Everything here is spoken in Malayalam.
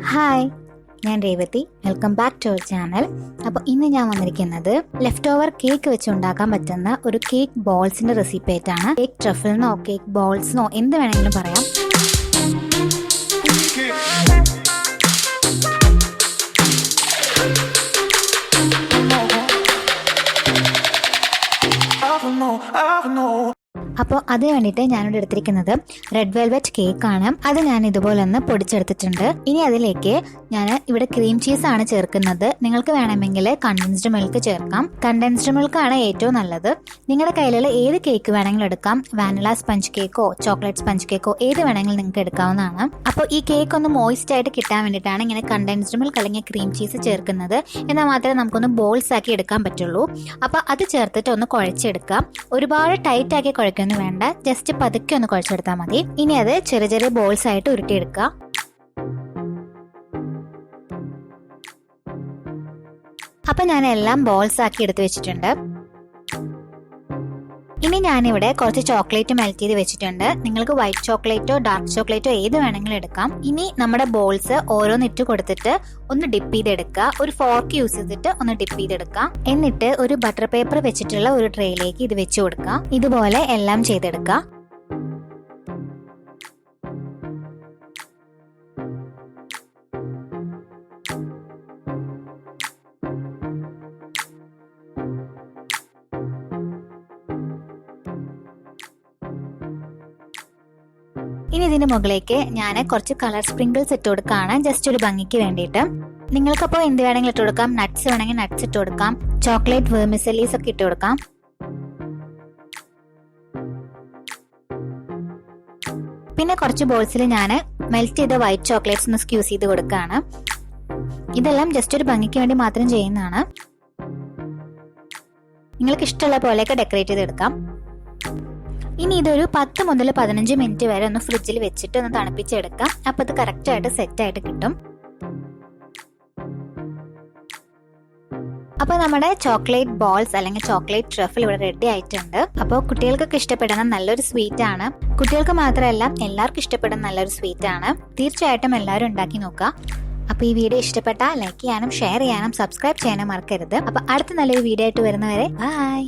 ഹായ്, ഞാൻ Revathi. Welcome back to our channel. അപ്പോൾ ഇന്ന് ഞാൻ വന്നിരിക്കുന്നത് ലെഫ്റ്റ് ഓവർ കേക്ക് വെച്ച് ഉണ്ടാക്കാൻ പറ്റുന്ന ഒരു കേക്ക് ബോൾസിന്റെ റെസിപ്പി ആയിട്ടാണ്. കേക്ക് ട്രഫിളിനോ കേക്ക് ബോൾസിനോ എന്ത് വേണമെങ്കിലും പറയാം. അപ്പോൾ അതിന് വേണ്ടിയിട്ട് ഞാനിവിടെ എടുത്തിരിക്കുന്നത് റെഡ് വെൽവെറ്റ് കേക്കാണ്. അത് ഞാൻ ഇതുപോലെ ഒന്ന് പൊടിച്ചെടുത്തിട്ടുണ്ട്. ഇനി അതിലേക്ക് ഞാൻ ഇവിടെ ക്രീം ചീസ് ആണ് ചേർക്കുന്നത്. നിങ്ങൾക്ക് വേണമെങ്കിൽ കണ്ടൻസ്ഡ് മിൽക്ക് ചേർക്കാം. കണ്ടൻസ്ഡ് മിൽക്ക് ആണ് ഏറ്റവും നല്ലത്. നിങ്ങളുടെ കയ്യിലുള്ള ഏത് കേക്ക് വേണമെങ്കിലും എടുക്കാം. വാനില സ്പഞ്ച് കേക്കോ ചോക്ലേറ്റ് സ്പഞ്ച് കേക്കോ ഏത് വേണമെങ്കിലും നിങ്ങൾക്ക് എടുക്കാവുന്നതാണ്. അപ്പോൾ ഈ കേക്ക് ഒന്ന് മോയിസ്റ്റ് ആയിട്ട് കിട്ടാൻ വേണ്ടിയിട്ടാണ് ഇങ്ങനെ കണ്ടൻസ്ഡ് മിൽക്ക് അല്ലെങ്കിൽ ക്രീം ചീസ് ചേർക്കുന്നത്. എന്നാൽ മാത്രമേ നമുക്കൊന്ന് ബോൾസ് ആക്കി എടുക്കാൻ പറ്റുള്ളൂ. അപ്പോൾ അത് ചേർത്തിട്ട് ഒന്ന് കുഴച്ചെടുക്കാം. ഒരുപാട് ടൈറ്റ് ആക്കി കുഴയ്ക്കൊന്നും വേണ്ട, ജസ്റ്റ് പതുക്കെ ഒന്ന് കുഴച്ചെടുത്താൽ മതി. ഇനി അത് ചെറിയ ചെറിയ ബോൾസ് ആയിട്ട് ഉരുട്ടിയെടുക്കുക. അപ്പൊ ഞാൻ എല്ലാം ബോൾസ് ആക്കി എടുത്ത് വെച്ചിട്ടുണ്ട്. ഇനി ഞാനിവിടെ കുറച്ച് ചോക്ലേറ്റ് മെൽറ്റ് ചെയ്ത് വെച്ചിട്ടുണ്ട്. നിങ്ങൾക്ക് വൈറ്റ് ചോക്ലേറ്റോ ഡാർക്ക് ചോക്ലേറ്റോ ഏത് വേണമെങ്കിലും എടുക്കാം. ഇനി നമ്മുടെ ബോൾസ് ഓരോന്നിട്ട് കൊടുത്തിട്ട് ഒന്ന് ഡിപ്പ് ചെയ്തെടുക്കുക. ഒരു ഫോർക്ക് യൂസ് ചെയ്തിട്ട് ഒന്ന് ഡിപ്പ് ചെയ്തെടുക്കുക. എന്നിട്ട് ഒരു ബട്ടർ പേപ്പർ വെച്ചിട്ടുള്ള ഒരു ട്രേയിലേക്ക് ഇത് വെച്ച് കൊടുക്കുക. ഇതുപോലെ എല്ലാം ചെയ്തെടുക്കുക. ഇനി ഇതിന് മുകളിലേക്ക് ഞാൻ കുറച്ച് കളർ സ്പ്രിങ്കിൾസ് ഇട്ട് കൊടുക്കുകയാണ്, ജസ്റ്റ് ഒരു ഭംഗിക്ക് വേണ്ടിയിട്ട്. നിങ്ങൾക്കപ്പോൾ എന്ത് വേണമെങ്കിലും ഇട്ട് കൊടുക്കാം. നട്ട്സ് വേണമെങ്കിൽ നട്ട്സ് ഇട്ട് കൊടുക്കാം. ചോക്ലേറ്റ് വെർമിസെല്ലീസ് ഒക്കെ ഇട്ട് കൊടുക്കാം. പിന്നെ കുറച്ച് ബോൾസിൽ ഞാൻ മെൽറ്റ് ചെയ്ത വൈറ്റ് ചോക്ലേറ്റ്സ് ഒന്ന് സ്ക്യൂസ് ചെയ്ത് കൊടുക്കുകയാണ്. ഇതെല്ലാം ജസ്റ്റ് ഒരു ഭംഗിക്ക് വേണ്ടി മാത്രം ചെയ്യുന്നതാണ്. നിങ്ങൾക്ക് ഇഷ്ടമുള്ള പോലെയൊക്കെ ഡെക്കറേറ്റ് ചെയ്തെടുക്കാം. ഇനി ഇതൊരു 10 മുതൽ 15 മിനിറ്റ് വരെ ഒന്ന് ഫ്രിഡ്ജിൽ വെച്ചിട്ട് ഒന്ന് തണുപ്പിച്ചെടുക്കാം. അപ്പൊ ഇത് കറക്റ്റ് ആയിട്ട് സെറ്റ് ആയിട്ട് കിട്ടും. അപ്പൊ നമ്മുടെ ചോക്ലേറ്റ് ബോൾസ് അല്ലെങ്കിൽ ചോക്ലേറ്റ് ട്രഫിൾ ഇവിടെ റെഡി ആയിട്ടുണ്ട്. അപ്പോൾ കുട്ടികൾക്കൊക്കെ ഇഷ്ടപ്പെടുന്ന നല്ലൊരു സ്വീറ്റ് ആണ്. കുട്ടികൾക്ക് മാത്രമല്ല എല്ലാവർക്കും ഇഷ്ടപ്പെടുന്ന നല്ലൊരു സ്വീറ്റ് ആണ്. തീർച്ചയായിട്ടും എല്ലാവരും ഉണ്ടാക്കി നോക്കുക. അപ്പൊ ഈ വീഡിയോ ഇഷ്ടപ്പെട്ടാൽ ലൈക്ക് ചെയ്യാനും ഷെയർ ചെയ്യാനും സബ്സ്ക്രൈബ് ചെയ്യാനും മറക്കരുത്. അപ്പൊ അടുത്ത നല്ലൊരു വീഡിയോ ആയിട്ട് വരുന്നവരെ ബൈ.